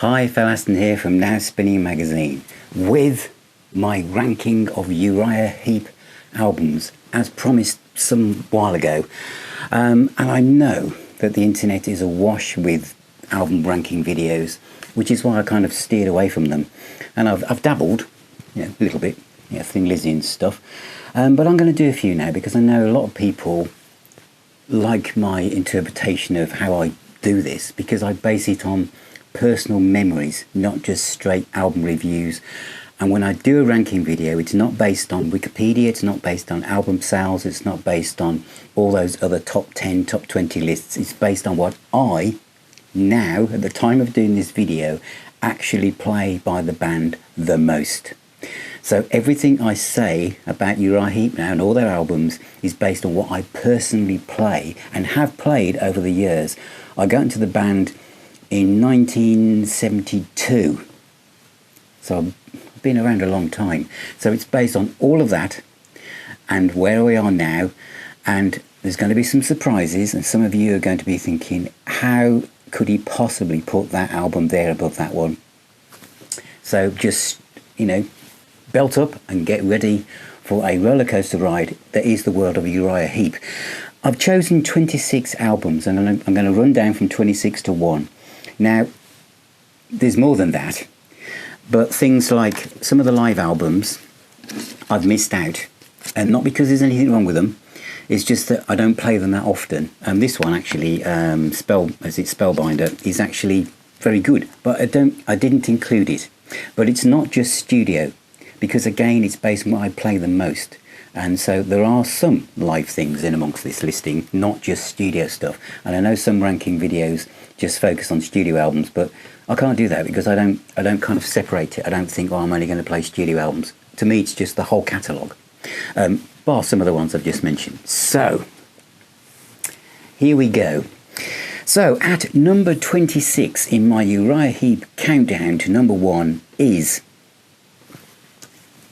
Hi, Phil Aston here from Now Spinning Magazine with my ranking of Uriah Heep albums as promised some while ago. And I know that the internet is awash with album ranking videos, which is why I kind of steered away from them. And I've dabbled, a little bit, Thin Lizzy and stuff. But I'm going to do a few now because I know a lot of people like my interpretation of how I do this, because I base it on personal memories, not just straight album reviews. And when I do a ranking video, it's not based on Wikipedia, it's not based on album sales, it's not based on all those other top 10, top 20 lists. It's based on what I, now, at the time of doing this video, actually play by the band the most. So everything I say about Uriah Heep now and all their albums is based on what I personally play and have played over the years. I got into the band in 1972, so I've been around a long time. So it's based on all of that and where we are now, and there's going to be some surprises, and some of you are going to be thinking, how could he possibly put that album there above that one? So just, belt up and get ready for a roller coaster ride that is the world of Uriah Heep. I've chosen 26 albums, and I'm going to run down from 26 to 1. Now, there's more than that, but things like some of the live albums I've missed out, and not because there's anything wrong with them, it's just that I don't play them that often. And this one actually, Spellbinder, is actually very good, but I didn't include it. But it's not just studio, because again, it's based on what I play the most. And so there are some live things in amongst this listing, not just studio stuff. And I know some ranking videos just focus on studio albums, but I can't do that because I don't kind of separate it. I don't think, I'm only going to play studio albums. To me, it's just the whole catalogue, bar some of the ones I've just mentioned. So here we go. So at number 26 in my Uriah Heep countdown to number 1 is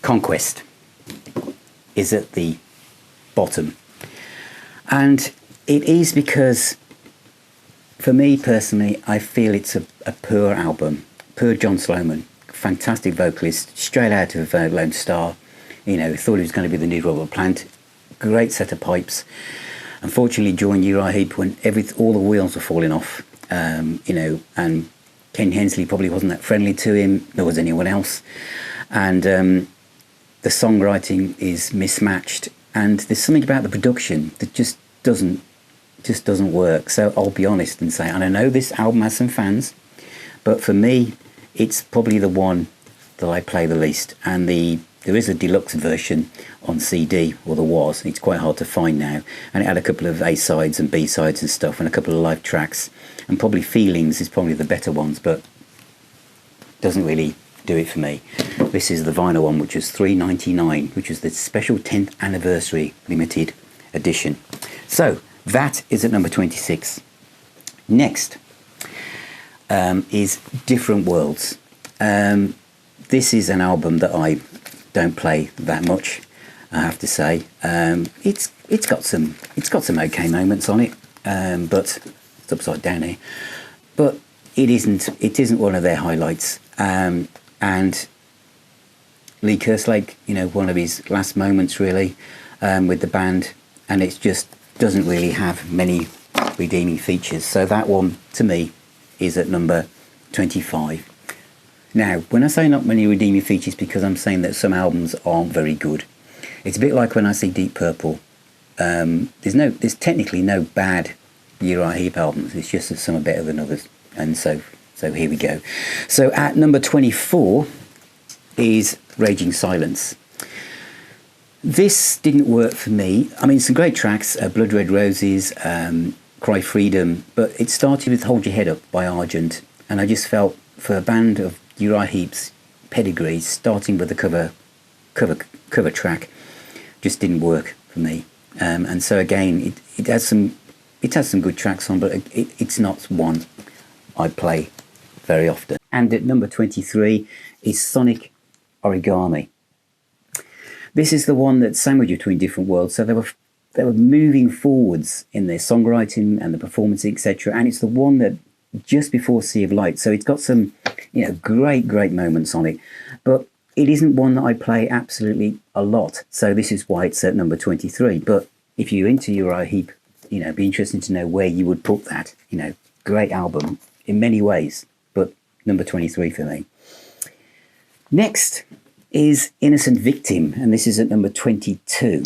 Conquest. Is at the bottom, and it is because for me personally I feel it's a poor album. Poor John Sloman, fantastic vocalist, straight out of Lone Star. Thought he was going to be the new Robert Plant. Great set of pipes. Unfortunately joined Uriah Heep when all the wheels were falling off, and Ken Hensley probably wasn't that friendly to him, nor was anyone else, and the songwriting is mismatched, and there's something about the production that just doesn't work. So I'll be honest and say, and I know this album has some fans, but for me it's probably the one that I play the least. And there is a deluxe version on CD, or there was. It's quite hard to find now, and it had a couple of A-sides and B-sides and stuff, and a couple of live tracks, and probably Feelings is probably the better ones, but doesn't really do it for me. This is the vinyl one, which was $3.99, which is the special 10th anniversary limited edition. So that is at number 26. Next is Different Worlds. This is an album that I don't play that much, I have to say. It's got some okay moments on it, but it's upside down here. But it isn't one of their highlights. And Lee Kerslake, one of his last moments really with the band, and it just doesn't really have many redeeming features. So that one, to me, is at number 25. Now, when I say not many redeeming features, because I'm saying that some albums aren't very good. It's a bit like when I see Deep Purple. There's technically no bad Uriah Heep albums. It's just that some are better than others, and so here we go. So at number 24 is Raging Silence. This didn't work for me. I mean, some great tracks, Blood Red Roses, Cry Freedom, but it started with Hold Your Head Up by Argent, and I just felt for a band of Uriah Heep's pedigree, starting with the cover track just didn't work for me. And so again, it has some good tracks on, but it's not one I play very often. And at number 23 is Sonic Origami. This is the one that's sandwiched between Different Worlds. So they were moving forwards in their songwriting and the performance, etc. And it's the one that just before Sea of Light. So it's got some, great moments on it. But it isn't one that I play absolutely a lot. So this is why it's at number 23. But if you're into Uriah Heep, it'd be interesting to know where you would put that. Great album in many ways, but number 23 for me. Next is Innocent Victim, and this is at number 22.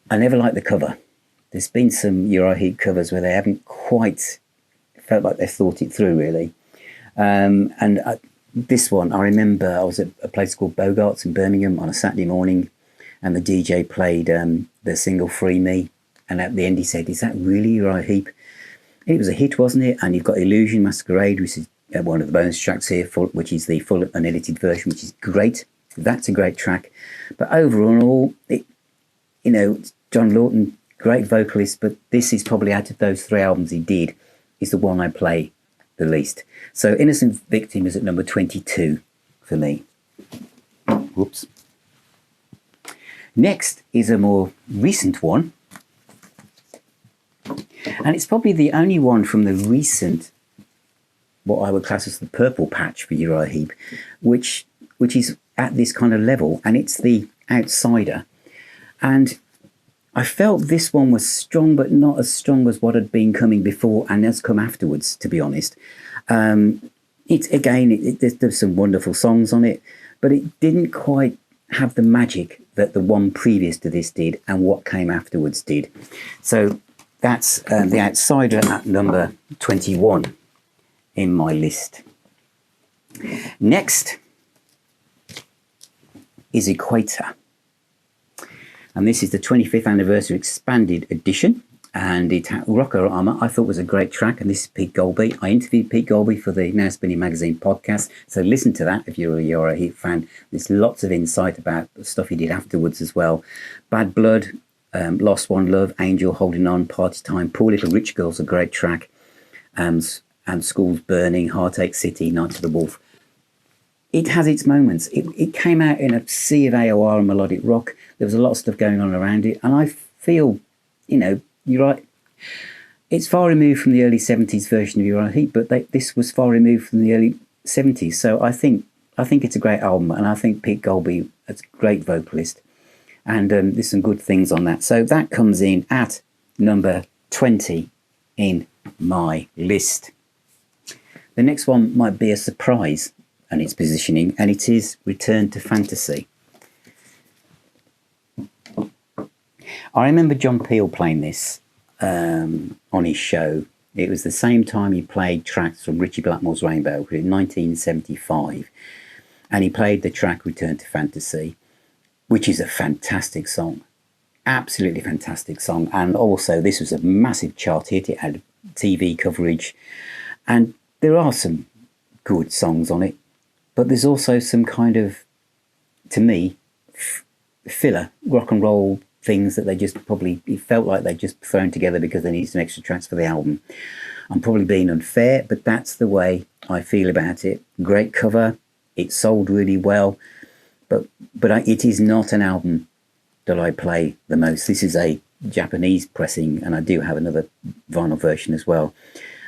I never liked the cover. There's been some Uriah Heep covers where they haven't quite felt like they thought it through, really. This one, I remember I was at a place called Bogart's in Birmingham on a Saturday morning, and the DJ played the single Free Me, and at the end he said, "Is that really Uriah Heep?" It was a hit, wasn't it? And you've got Illusion Masquerade, which is one of the bonus tracks here, which is the full unedited version, which is great. That's a great track. But overall, John Lawton, great vocalist, but this is probably, out of those 3 albums he did, is the one I play the least. So Innocent Victim is at number 22 for me. Whoops. Next is a more recent one. And it's probably the only one from the recent, what I would class as the purple patch for Uriah Heep, which is at this kind of level, and it's the Outsider. And I felt this one was strong, but not as strong as what had been coming before and has come afterwards, to be honest. There's some wonderful songs on it, but it didn't quite have the magic that the one previous to this did and what came afterwards did. So that's the Outsider at number 21 in my list. Next is Equator. And this is the 25th anniversary expanded edition. And it had Rocker Armour, I thought was a great track. And this is Pete Golby. I interviewed Pete Golby for the Now Spinning Magazine podcast. So listen to that if you're a Uriah Heep fan. There's lots of insight about the stuff he did afterwards as well. Bad Blood, Lost One Love, Angel Holding On, Party Time, Poor Little Rich Girl's a great track. And Schools Burning, Heartache City, Night of the Wolf. It has its moments. It came out in a sea of AOR and melodic rock. There was a lot of stuff going on around it. And I feel, you're right. It's far removed from the early 70s version of Uriah Heep, but this was far removed from the early 70s. So I think it's a great album. And I think Pete Golby is a great vocalist. And there's some good things on that. So that comes in at number 20 in my list. The next one might be a surprise and its positioning, and it is Return to Fantasy. I remember John Peel playing this on his show. It was the same time he played tracks from Ritchie Blackmore's Rainbow in 1975. And he played the track Return to Fantasy, which is a fantastic song. Absolutely fantastic song. And also, this was a massive chart hit. It had TV coverage. And there are some good songs on it. But there's also some kind of, to me, filler rock and roll things that they just probably, it felt like they just thrown together because they needed some extra tracks for the album. I'm probably being unfair, but that's the way I feel about it. Great cover. It sold really well. But it is not an album that I play the most. This is a Japanese pressing, and I do have another vinyl version as well.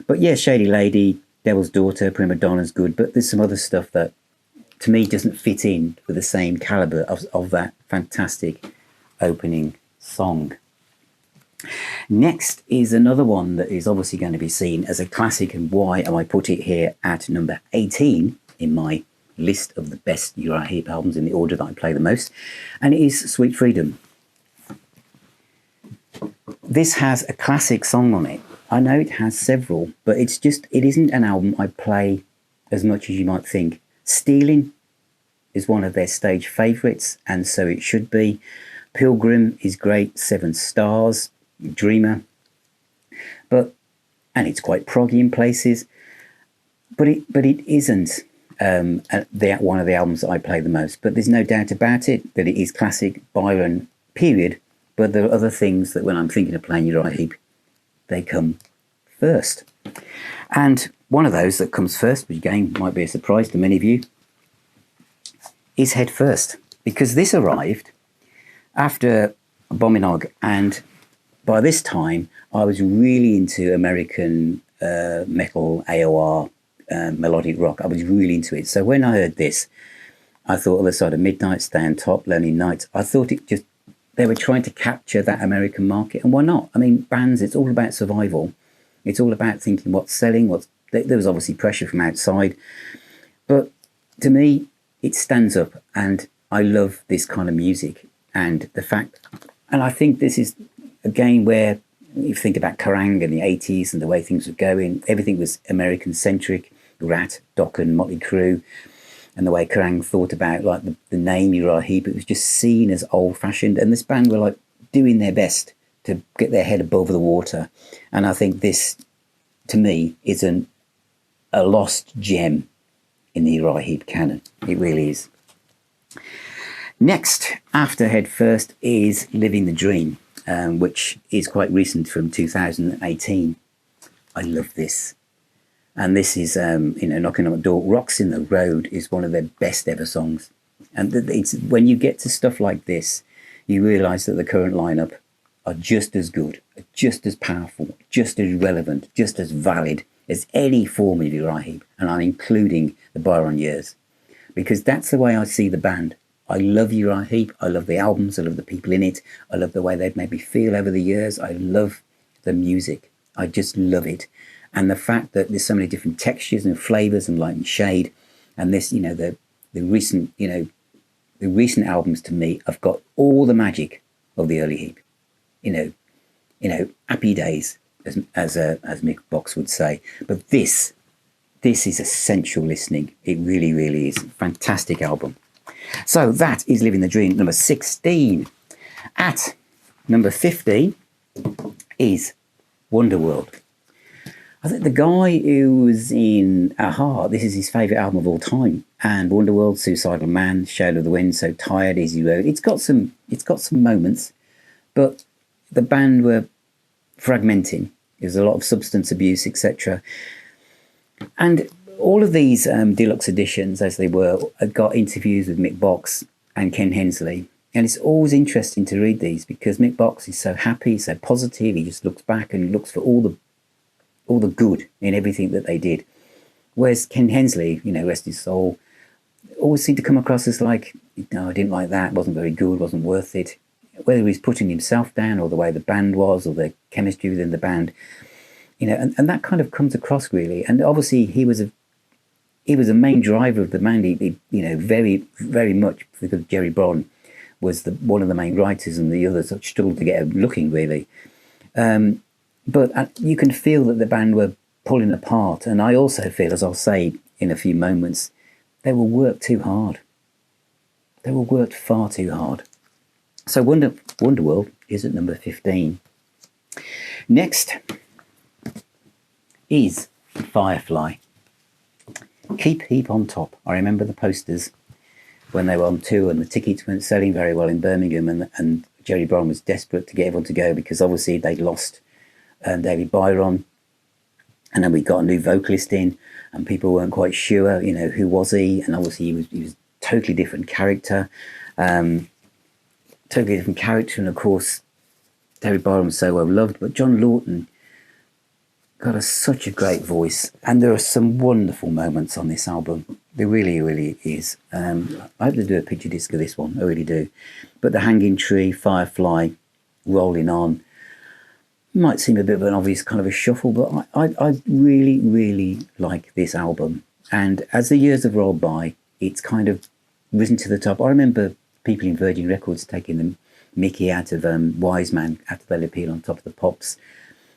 But yeah, Shady Lady, Devil's Daughter, Prima Donna's good, but there's some other stuff that to me doesn't fit in with the same caliber of that fantastic opening song. Next is another one that is obviously going to be seen as a classic, and why have I put it here at number 18 in my list of the best Uriah Heep albums in the order that I play the most, and it is Sweet Freedom. This has a classic song on it. I know it has several, but it isn't an album I play as much as you might think. Stealing is one of their stage favourites, and so it should be. Pilgrim is great, 7 Stars, Dreamer, and it's quite proggy in places, but it isn't one of the albums that I play the most. But there's no doubt about it that it is classic Byron, period. But there are other things that when I'm thinking of playing Uriah Heep, they come first. And one of those that comes first, which again might be a surprise to many of you, is Head First, because this arrived after Bombinog, and by this time, I was really into American metal, AOR, melodic rock. I was really into it. So when I heard this, I thought Other Side of Midnight, Stay on Top, Lonely Nights. I thought they were trying to capture that American market, and why not? I mean, bands, it's all about survival. It's all about thinking what's selling. There was obviously pressure from outside, but to me, it stands up, and I love this kind of music. And the fact, and I think this is again where you think about Kerrang in the 80s and the way things were going, everything was American centric. Rat, Dokken, Motley Crue, and the way Kerrang thought about like the name Uriah Heep, it was just seen as old fashioned, and this band were like doing their best to get their head above the water. And I think this, to me, is a lost gem in the Uriah Heep canon. It really is. Next, after Head First, is Living the Dream, which is quite recent, from 2018. I love this. And this is, Knocking on the Door. Rocks in the Road is one of their best ever songs. And it's when you get to stuff like this, you realise that the current lineup are just as good, just as powerful, just as relevant, just as valid as any form of Uriah Heep. And I'm including the Byron years, because that's the way I see the band. I love Uriah Heep. I love the albums. I love the people in it. I love the way they've made me feel over the years. I love the music. I just love it. And the fact that there's so many different textures and flavours and light and shade, and this, the recent, the recent albums to me have got all the magic of the early Heep. Happy days, as Mick Box would say. But this is essential listening. It really, really is. Fantastic album. So that is Living the Dream, number 16. At number 15 is Wonderworld. I think the guy who was in Aha, this is his favourite album of all time, and Wonderworld, Suicidal Man, Shadow of the Wind, So Tired, Easy Road. It's got some moments, but the band were fragmenting. There's a lot of substance abuse, etc. And all of these deluxe editions, as they were, got interviews with Mick Box and Ken Hensley. And it's always interesting to read these, because Mick Box is so happy, so positive. He just looks back and looks for all the good in everything that they did. Whereas Ken Hensley, rest his soul, always seemed to come across as like, no, I didn't like that, wasn't very good, wasn't worth it. Whether he's putting himself down, or the way the band was, or the chemistry within the band, and that kind of comes across really. And obviously he was a main driver of the band. He very, very much, because Jerry Braun was one of the main writers, and the others struggled to get looking really. But you can feel that the band were pulling apart. And I also feel, as I'll say in a few moments, they were worked too hard. They were worked far too hard. So Wonderworld is at number 15. Next is Firefly. Keep Heep on Top. I remember the posters when they were on tour, and the tickets weren't selling very well in Birmingham, and Jerry Brown was desperate to get everyone to go, because obviously they'd lost David Byron, and then we got a new vocalist in, and people weren't quite sure, who was he? And obviously he was totally different character, and of course David Byron was so well loved, but John Lawton got such a great voice, and there are some wonderful moments on this album. There really, really is. I hope they do a picture disc of this one. I really do. But The Hanging Tree, Firefly, Rolling On, might seem a bit of an obvious kind of a shuffle, but I really, really like this album. And as the years have rolled by, it's kind of risen to the top. I remember people in Virgin Records taking the Mickey out of Wise Man after they appeared on Top of the Pops.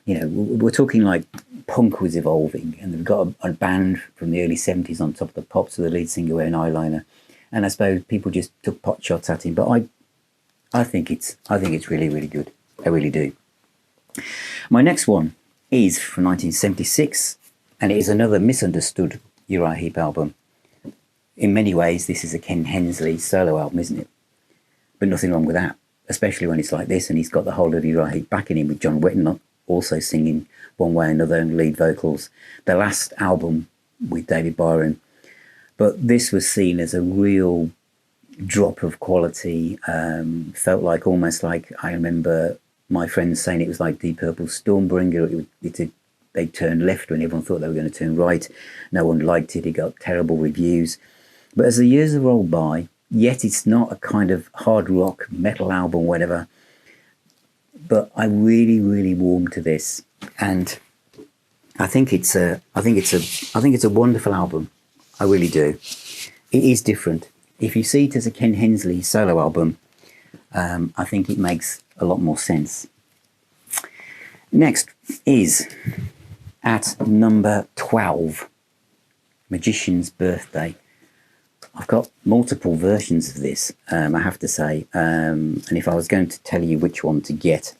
We're talking like punk was evolving, and they've got a band from the early 70s on Top of the Pops with the lead singer wearing eyeliner. And I suppose people just took pot shots at him, but I think it's really, really good. I really do. My next one is from 1976, and it is another misunderstood Uriah Heep album. In many ways, this is a Ken Hensley solo album, isn't it? But nothing wrong with that, especially when it's like this, and he's got the whole of Uriah Heep backing him, with John Wetton also singing one way or another and lead vocals. The last album with David Byron. But this was seen as a real drop of quality. Felt like, almost like, I remember my friends saying it was like Deep Purple's Stormbringer. They turned left when everyone thought they were going to turn right. No one liked it. It got terrible reviews. But as the years have rolled by, yet it's not a kind of hard rock metal album, whatever. But I really, really warmed to this, and I think it's a wonderful album. I really do. It is different. If you see it as a Ken Hensley solo album, I think it makes a lot more sense. Next is at number 12, Magician's Birthday. I've got multiple versions of this, I have to say, and if I was going to tell you which one to get,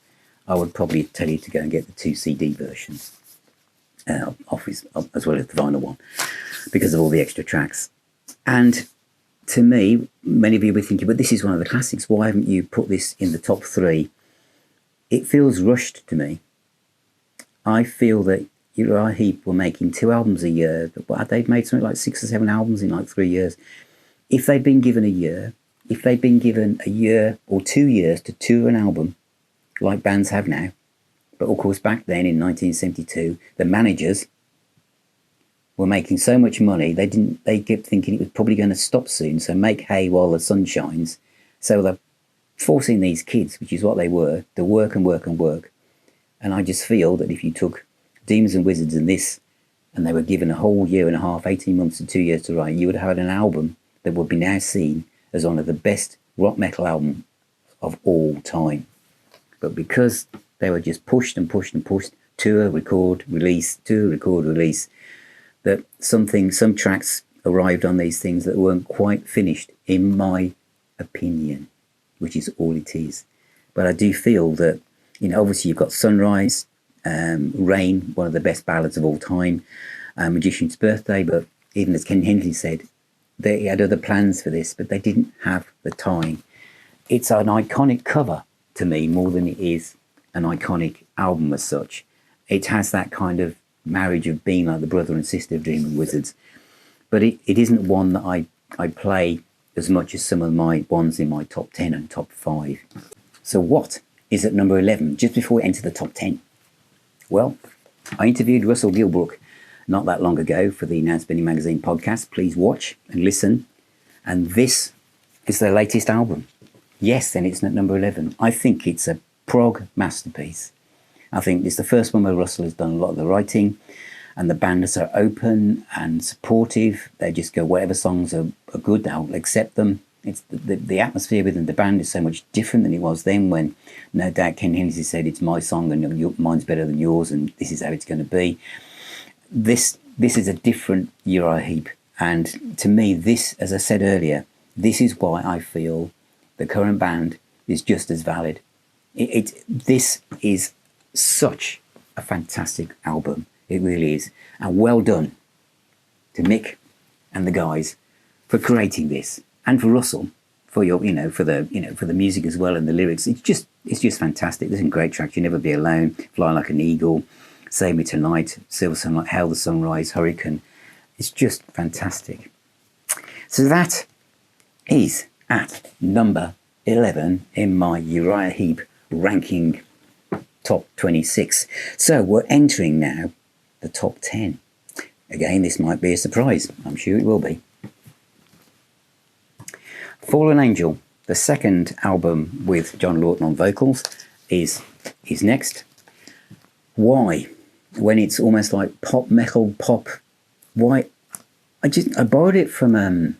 I would probably tell you to go and get the 2 CD version, as well as the vinyl one, because of all the extra tracks. And to me, many of you will be thinking, but this is one of the classics, why haven't you put this in the top 3? It feels rushed to me. I feel that Uriah Heep were making 2 albums a year. They've made something like 6 or 7 albums in like 3 years. If they'd been given a year, if they'd been given a year or 2 years to tour an album, like bands have now, but of course back then in 1972, the managers were making so much money, they kept thinking it was probably going to stop soon, so make hay while the sun shines. So they're forcing these kids, which is what they were, to work and work and work. And I just feel that if you took Demons and Wizards and this, and they were given a whole year and a half, 18 months to 2 years to write, you would have had an album that would be now seen as one of the best rock metal albums of all time. But because they were just pushed and pushed and pushed, tour, record, release, that some tracks arrived on these things that weren't quite finished, in my opinion, which is all it is. But I do feel that, obviously you've got Sunrise, Rain, one of the best ballads of all time, Magician's Birthday, but even as Ken Hensley said, they had other plans for this, but they didn't have the time. It's an iconic cover to me more than it is an iconic album as such. It has that kind of marriage of being like the brother and sister of Dream and Wizards, but it isn't one that I play as much as some of my ones in my top 10 and top 5. So what is at number 11, just before we enter the top 10? Well, I interviewed Russell Gilbrook not that long ago for the Now Spinning Magazine podcast. Please watch and listen. And this is their latest album. Yes, then it's at number 11. I think it's a prog masterpiece. I think it's the first one where Russell has done a lot of the writing, and the band are open and supportive. They just go, whatever songs are good, they'll accept them. It's the atmosphere within the band is so much different than it was then, when no doubt Ken Hensley said it's my song and mine's better than yours and this is how it's going to be. This is a different Uriah Heep, and to me this, as I said earlier, this is why I feel the current band is just as valid. This is such a fantastic album. It really is, and well done to Mick and the guys for creating this. And for Russell, for for the music as well and the lyrics, it's just fantastic. There's some great tracks. You Never Be Alone, Fly Like an Eagle, Save Me Tonight, Silver Sunlight, Hail the Sunrise, Hurricane. It's just fantastic. So that is at number 11 in my Uriah Heep ranking top 26. So we're entering now the top 10. Again, this might be a surprise. I'm sure it will be. Fallen Angel, the second album with John Lawton on vocals, is next. Why? When it's almost like pop, metal, pop. Why? I borrowed it from a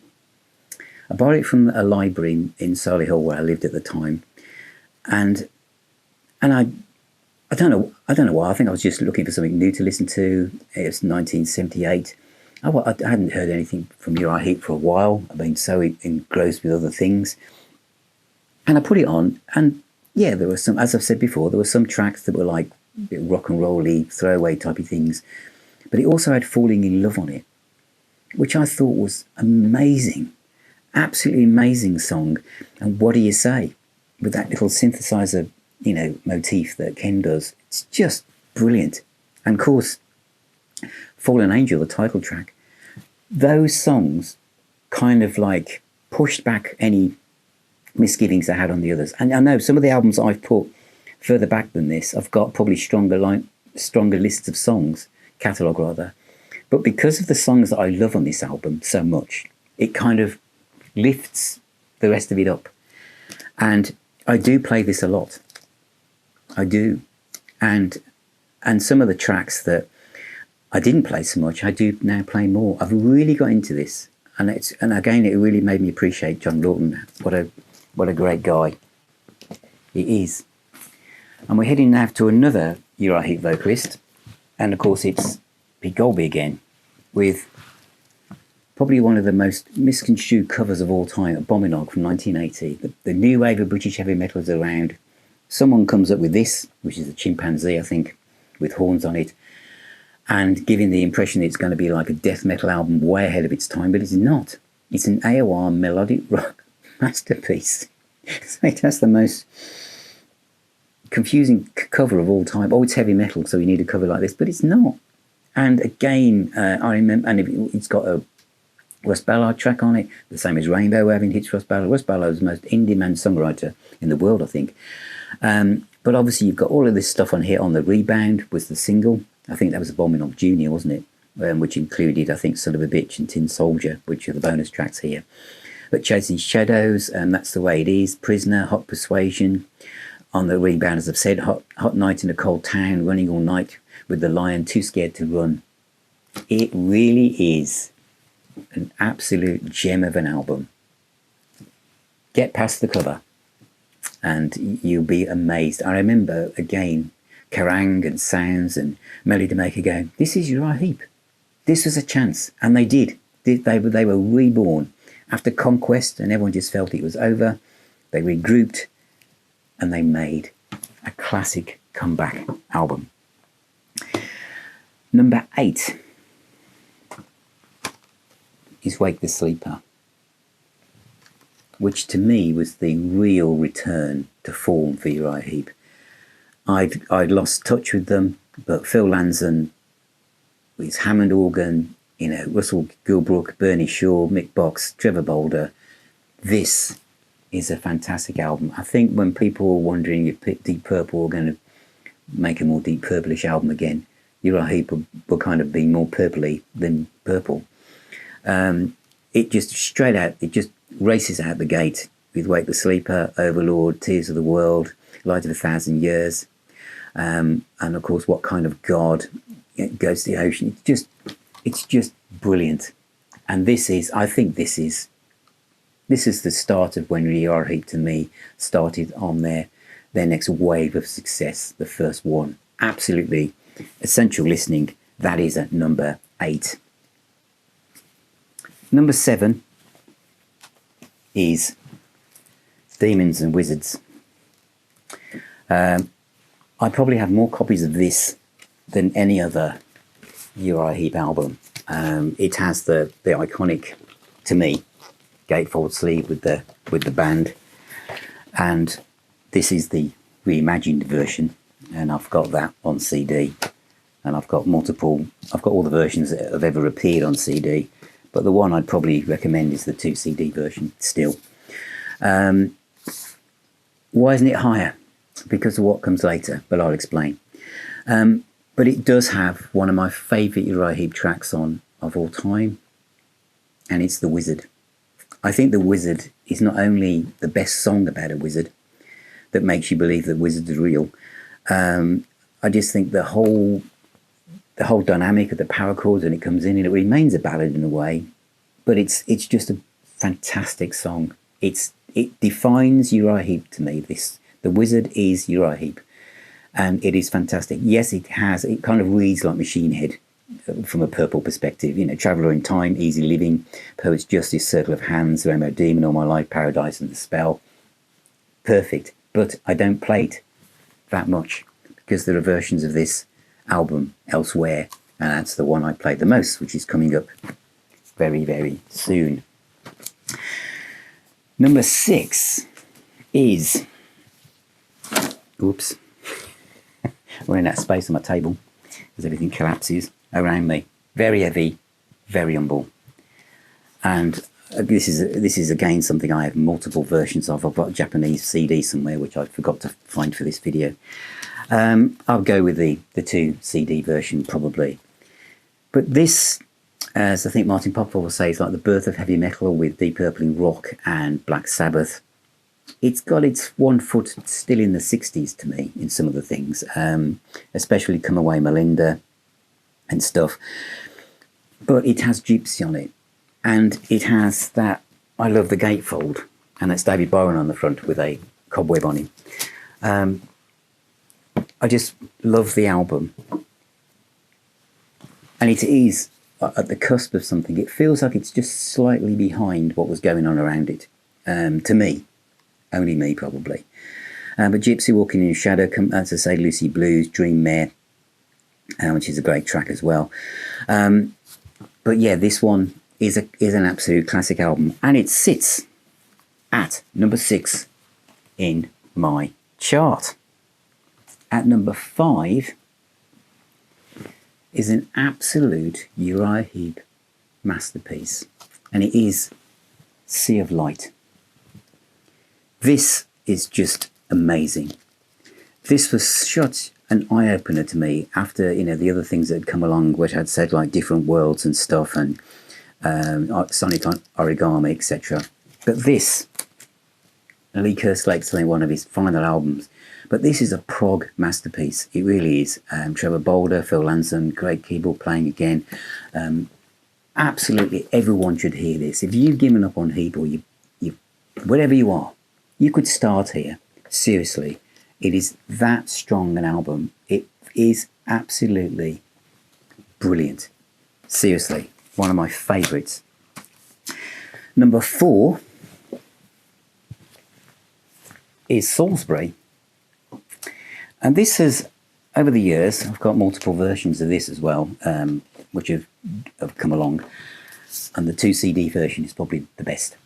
library in Solihull where I lived at the time, and I don't know why. I think I was just looking for something new to listen to. It was 1978. I hadn't heard anything from Uriah Heep for a while. I've been so engrossed with other things. And I put it on, and yeah, there were some, as I've said before, there were some tracks that were like a bit rock and roll-y, throwaway type of things. But it also had Falling in Love on it, which I thought was amazing. Absolutely amazing song. And what do you say? With that little synthesizer, motif that Ken does. It's just brilliant. And of course, Fallen Angel, the title track, those songs kind of like pushed back any misgivings I had on the others. And I know some of the albums I've put further back than this, I've got probably stronger lists of songs, catalogue rather. But because of the songs that I love on this album so much, it kind of lifts the rest of it up. And I do play this a lot. I do. And some of the tracks that I didn't play so much, I do now play more. I've really got into this. And again, it really made me appreciate John Lawton. What a great guy he is. And we're heading now to another Uriah Heep vocalist. And of course, it's Pete Golby again, with probably one of the most misconstrued covers of all time, Abominog from 1980. The new wave of British heavy metal is around. Someone comes up with this, which is a chimpanzee, I think, with horns on it, and giving the impression that it's going to be like a death metal album way ahead of its time, but it's not. It's an AOR melodic rock masterpiece. So it has the most confusing cover of all time. Oh, it's heavy metal, so we need a cover like this, but it's not. And again, I remember, and it's got a Russ Ballard track on it, the same as Rainbow having hits Russ Ballard. Russ Ballard is the most in-demand songwriter in the world, I think. But obviously you've got all of this stuff on here. On the Rebound was the single. I think that was Abominog Jr., wasn't it? Which included, I think, Son of a Bitch and Tin Soldier, which are the bonus tracks here. But Chasing Shadows, That's the Way It Is, Prisoner, Hot Persuasion. On the Rebound, as I've said, Hot Night in a Cold Town, Running All Night with the Lion, Too Scared to Run. It really is an absolute gem of an album. Get past the cover and you'll be amazed. I remember, again, Kerrang and Sounds and Melody Maker going, this is Uriah Heep. This was a chance. And they did. They were reborn. After Conquest, and everyone just felt it was over, they regrouped and they made a classic comeback album. Number 8 is Wake the Sleeper, which to me was the real return to form for Uriah Heep. I'd lost touch with them, but Phil Lanzon, with his Hammond organ, Russell Gilbrook, Bernie Shaw, Mick Box, Trevor Boulder, this is a fantastic album. I think when people were wondering if Deep Purple were going to make a more Deep Purplish album again, Uriah Heep will kind of be more purpley than purple. It just straight out, it just races out the gate with Wake the Sleeper, Overlord, Tears of the World, Light of a Thousand Years, and of course, What Kind of God, Goes to the Ocean. It's just brilliant. And I think this is the start of when Uriah Heep, to me, started on their next wave of success, the first one. Absolutely essential listening. That is at number 8. Number 7 is Demons and Wizards. I probably have more copies of this than any other Uriah Heep album. It has the iconic, to me, gatefold sleeve with the band, and this is the reimagined version, and I've got that on CD, and I've got all the versions that have ever appeared on CD, but the one I'd probably recommend is the 2 CD version still. Why isn't it higher? Because of what comes later, but I'll explain. But it does have one of my favourite Uriah Heep tracks on of all time, and it's The Wizard. I think The Wizard is not only the best song about a wizard that makes you believe that wizards are real. I just think the whole dynamic of the power chords when it comes in, and it remains a ballad in a way, but it's just a fantastic song. It defines Uriah Heep to me. The Wizard is Uriah Heep, and it is fantastic. Yes, it kind of reads like Machine Head from a Purple perspective. Traveller in Time, Easy Living, Poet's Justice, Circle of Hands, Rainbow Demon, All My Life, Paradise and the Spell. Perfect. But I don't play it that much because there are versions of this album elsewhere, and that's the one I played the most, which is coming up very, very soon. Number 6 is... Oops. We're in that space on my table as everything collapses around me. Very heavy, very humble. And this is again something I have multiple versions of. I've got a Japanese CD somewhere which I forgot to find for this video. I'll go with the 2 CD version probably. But this, as I think Martin Popper will say, is like the birth of heavy metal with Deep Purple rock and Black Sabbath. It's got its 1 foot still in the 60s to me in some of the things, especially Come Away Melinda and stuff. But it has Gypsy on it, and it has that I Love the Gatefold, and that's David Byron on the front with a cobweb on him. I just love the album, and it is at the cusp of something. It feels like it's just slightly behind what was going on around it, to me. Only me, probably. But Gypsy Walking in Shadow, as I say, Lucy Blues, Dream Mare, which is a great track as well. But yeah, this one is an absolute classic album, and it sits at number 6 in my chart. At number 5 is an absolute Uriah Heep masterpiece, and it is Sea of Light. This is just amazing. This was such an eye-opener to me after, you know, the other things that had come along, which I'd said, like Different Worlds and stuff, and Sonic Origami, etc. But this, Lee Kerslake's only one of his final albums, but this is a prog masterpiece. It really is. Trevor Boulder, Phil Lanson, great keyboard playing again. Absolutely everyone should hear this. If you've given up on Heep, or you whatever you are, you could start here. Seriously, it is that strong an album. It is absolutely brilliant. Seriously, one of my favourites. Number 4 is Salisbury. And this has, over the years, I've got multiple versions of this as well, which have come along. And the 2 CD version is probably the best.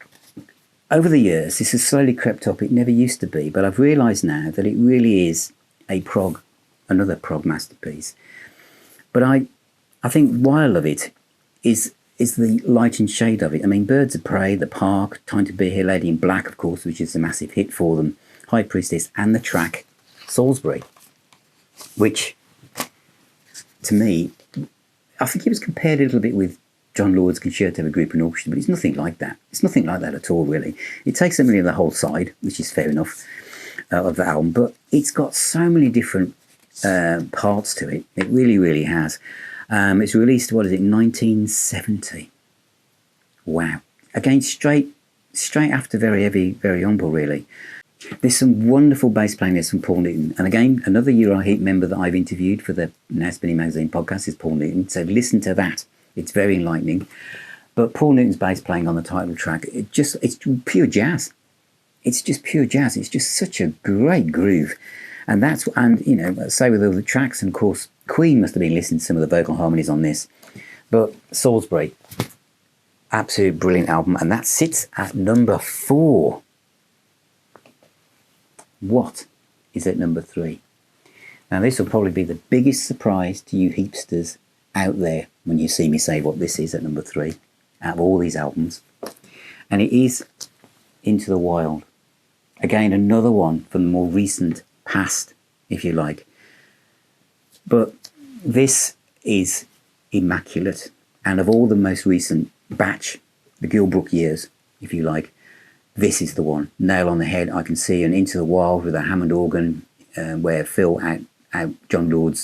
Over the years, this has slowly crept up. It never used to be, but I've realised now that it really is another prog masterpiece. But I think why I love it is the light and shade of it. I mean, Birds of Prey, The Park, Time to Be Here, Lady in Black, of course, which is a massive hit for them, High Priestess, and the track Salisbury, which, to me, I think it was compared a little bit with John Lord's Concerto for Group and Orchestra, but it's nothing like that. It's nothing like that at all, really. It takes something of the whole side, which is fair enough, of the album, but it's got so many different parts to it. It really, really has. It's released, 1970? Wow. Again, straight after Very Heavy, Very Humble, really. There's some wonderful bass playing. There's some Paul Newton. And again, another Uriah Heep member that I've interviewed for the Now Spinning Magazine podcast is Paul Newton. So listen to that. It's very enlightening. But Paul Newton's bass playing on the title track, it's pure jazz. It's just pure jazz. It's just such a great groove. And you know, say with all the tracks, and of course, Queen must have been listening to some of the vocal harmonies on this. But Salisbury, absolute brilliant album. And that sits at number 4. What is at number 3? Now, this will probably be the biggest surprise to you heapsters out there when you see me say what this is at number 3 out of all these albums. And it is Into the Wild. Again, another one from the more recent past, if you like. But this is immaculate. And of all the most recent batch, the Gilbrook years, if you like, this is the one. Nail on the head. I can see an Into the Wild with a Hammond organ, where Phil out John Lord,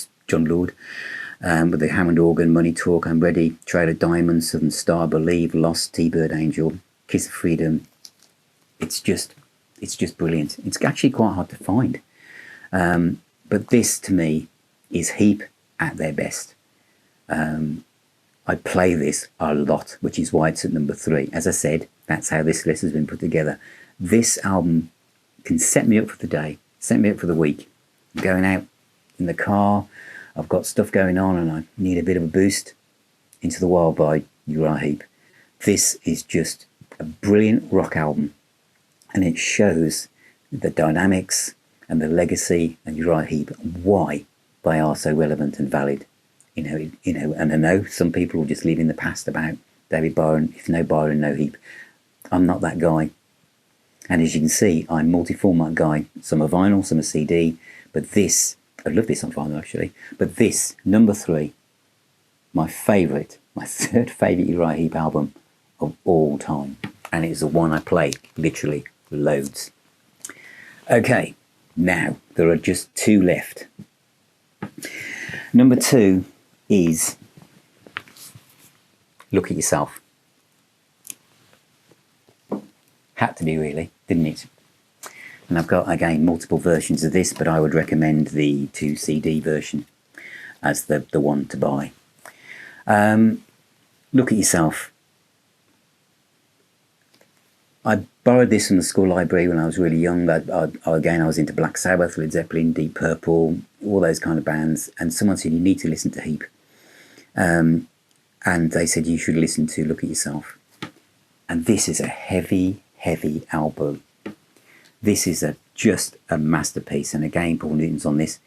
with the Hammond organ, Money Talk, I'm Ready, Trail of Diamonds, Southern Star, Believe, Lost, T-Bird Angel, Kiss of Freedom. It's just brilliant. It's actually quite hard to find. But this, to me, is Heep at their best. I play this a lot, which is why it's at number 3. As I said, that's how this list has been put together. This album can set me up for the day, set me up for the week. I'm going out in the car, I've got stuff going on and I need a bit of a boost. Into the Wild by Uriah Heep. This is just a brilliant rock album, and it shows the dynamics and the legacy of Uriah Heep, why they are so relevant and valid. You know, and I know some people will just live in the past about David Byron. If no Byron, no Heep. I'm not that guy. And as you can see, I'm multi-format guy. Some are vinyl, some are CD. But this, I love this on vinyl actually. But this, number 3, my favourite, my third favourite Uriah Heep album of all time. And it's the one I play literally loads. Okay, now there are just 2 left. Number 2 is Look at Yourself. Had to be really, didn't it? And I've got, again, multiple versions of this, but I would recommend the 2 CD version as the one to buy. Look at Yourself. I borrowed this from the school library when I was really young. Again, I was into Black Sabbath, Led Zeppelin, Deep Purple, all those kind of bands. And someone said, you need to listen to Heep. And they said, you should listen to Look at Yourself. And this is a heavy, heavy album. This is just a masterpiece. And again, Paul Newton's on this.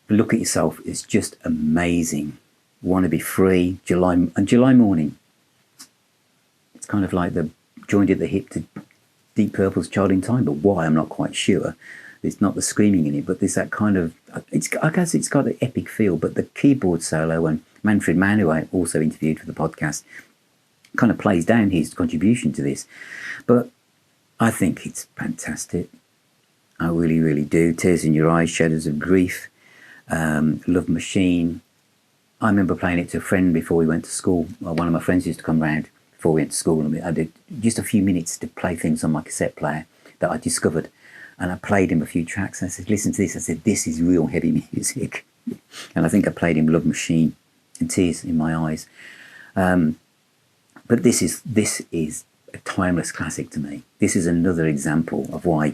Look at Yourself is just amazing. Want to Be Free, July Morning. It's kind of like the joined at the hip to Deep Purple's Child in Time, but why, I'm not quite sure. It's not the screaming in it, but there's that kind of, I guess it's got an epic feel, but the keyboard solo, and Manfred Mann, who I also interviewed for the podcast, kind of plays down his contribution to this. But I think it's fantastic. I really, really do. Tears in Your Eyes, Shadows of Grief, Love Machine. I remember playing it to a friend before we went to school. Well, one of my friends used to come round before we went to school, and I did just a few minutes to play things on my cassette player that I discovered. And I played him a few tracks, and I said, listen to this. I said, this is real heavy music. And I think I played him Love Machine and Tears in My Eyes. But this is a timeless classic to me. This is another example of why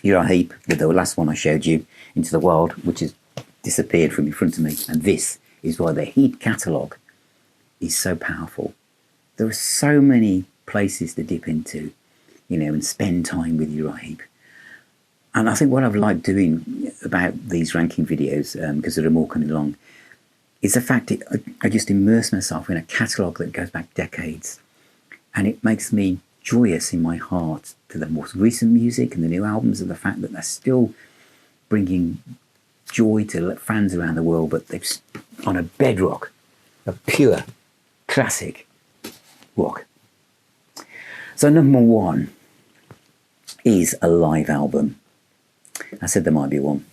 Uriah Heep, with the last one I showed you, Into the Wild, which has disappeared from in front of me, and this is why the Heep catalogue is so powerful. There are so many places to dip into, and spend time with Uriah Heep. And I think what I've liked doing about these ranking videos, because they're more coming along, is the fact that I just immerse myself in a catalogue that goes back decades. And it makes me joyous in my heart to the most recent music and the new albums, and the fact that they're still bringing joy to fans around the world, but they've on a bedrock of pure classic rock. So number 1 is a live album. I said there might be one.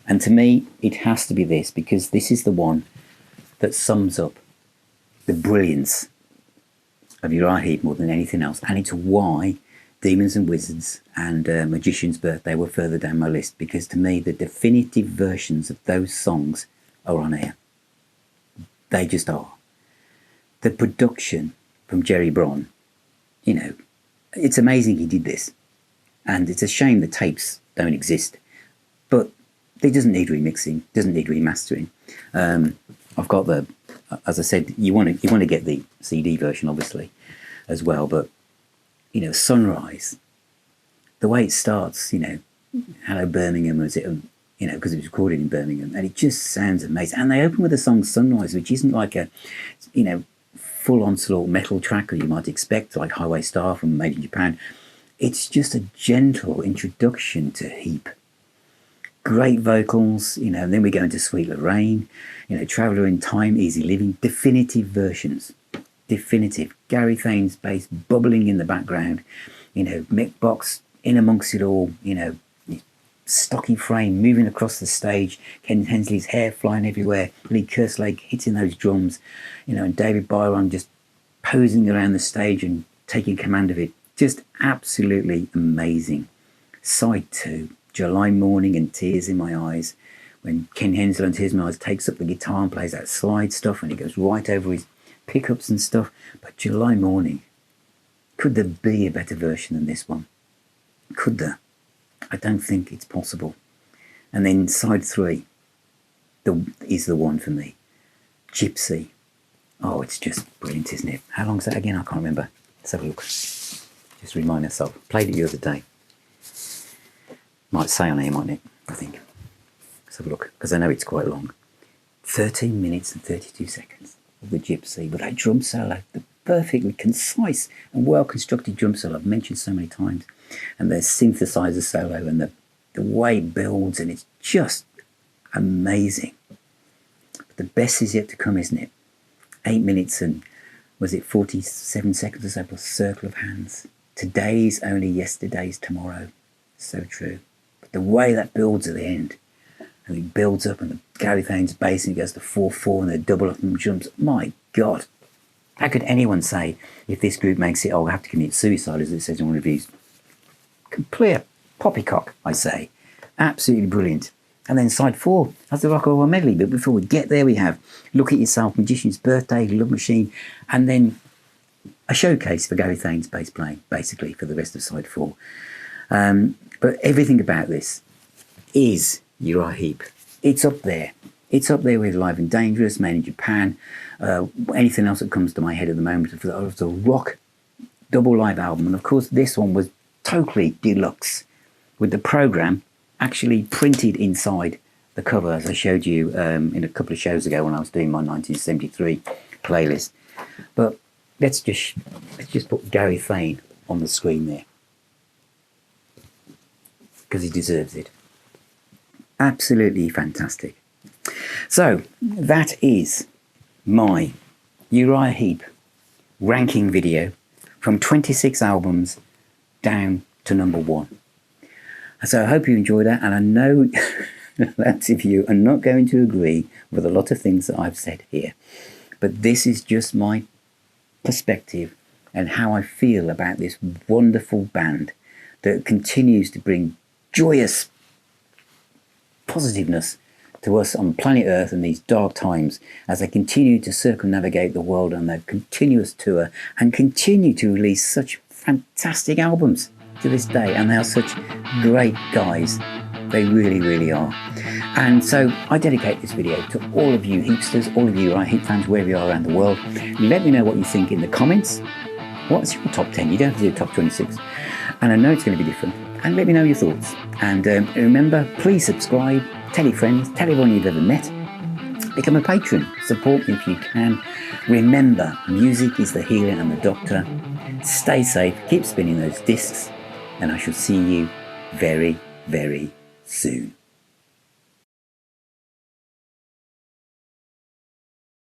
And to me, it has to be this, because this is the one that sums up the brilliance of Uriah Heep more than anything else. And it's why Demons and Wizards and Magician's Birthday were further down my list, because to me, the definitive versions of those songs are on air. They just are. The production from Jerry Bron, it's amazing he did this. And it's a shame the tapes don't exist. But it doesn't need remixing, doesn't need remastering. I've got as I said, you want to get the CD version, obviously, as well. But, Sunrise, the way it starts, Hello Birmingham, was it, because it was recorded in Birmingham, and it just sounds amazing. And they open with the song Sunrise, which isn't like a, full onslaught metal track that you might expect, like Highway Star from Made in Japan. It's just a gentle introduction to Heep. Great vocals, and then we go into Sweet Lorraine, Traveller in Time, Easy Living, definitive versions. Definitive. Gary Thain's bass bubbling in the background, Mick Box in amongst it all, stocky frame moving across the stage, Ken Hensley's hair flying everywhere, Lee Kerslake hitting those drums, and David Byron just posing around the stage and taking command of it. Just absolutely amazing. Side 2, July Morning and Tears in My Eyes, when Ken Hensley on Tears in My Eyes takes up the guitar and plays that slide stuff, and it goes right over his pickups and stuff. But July Morning, could there be a better version than this one? Could there? I don't think it's possible. And then side 3 is the one for me. Gypsy. Oh, it's just brilliant, isn't it? How long's that again? I can't remember. Let's have a look. Just remind myself. Played it the other day. Might say on here, mightn't it? I think. Let's have a look, because I know it's quite long. 13 minutes and 32 seconds of the Gypsy with that drum solo. The perfectly concise and well-constructed drum solo I've mentioned so many times, and their synthesizer solo and the way it builds, and it's just amazing. But the best is yet to come, isn't it? 8 minutes and was it 47 seconds or so plus circle of hands. Today's only yesterday's tomorrow. So true. But the way that builds at the end, and it builds up, and the Gary Thain's bass, and it goes to 4/4, and the double up and jumps. My God, how could anyone say if this group makes it, oh, we'll have to commit suicide, as it says in reviews? Complete poppycock, I say. Absolutely brilliant. And then side 4 has the Rock and Roll medley. But before we get there, we have Look at Yourself, Magician's Birthday, Love Machine, and then a showcase for Gary Thain's bass playing, basically, for the rest of side 4. But everything about this is Uriah Heep. It's up there. It's up there with Live and Dangerous, Made in Japan, anything else that comes to my head at the moment of the rock double live album. And of course, this one was totally deluxe, with the program actually printed inside the cover, as I showed you in a couple of shows ago when I was doing my 1973 playlist. But let's just put Gary Thain on the screen there, because he deserves it. Absolutely fantastic. So that is my Uriah Heep ranking video from 26 albums down to number 1. So I hope you enjoyed that, and I know lots of you are not going to agree with a lot of things that I've said here, but this is just my perspective and how I feel about this wonderful band that continues to bring joyous positiveness to us on planet Earth in these dark times, as they continue to circumnavigate the world on their continuous tour and continue to release such fantastic albums to this day. And they are such great guys. They really, really are. And so I dedicate this video to all of you Heapsters, all of you Uriah Heep fans, wherever you are around the world. Let me know what you think in the comments. What's your top 10? You don't have to do top 26. And I know it's going to be different. And let me know your thoughts. And remember, please subscribe, tell your friends, tell everyone you've ever met. Become a patron. Support me if you can. Remember, music is the healer and the doctor. Stay safe, keep spinning those discs, and I shall see you very, very soon.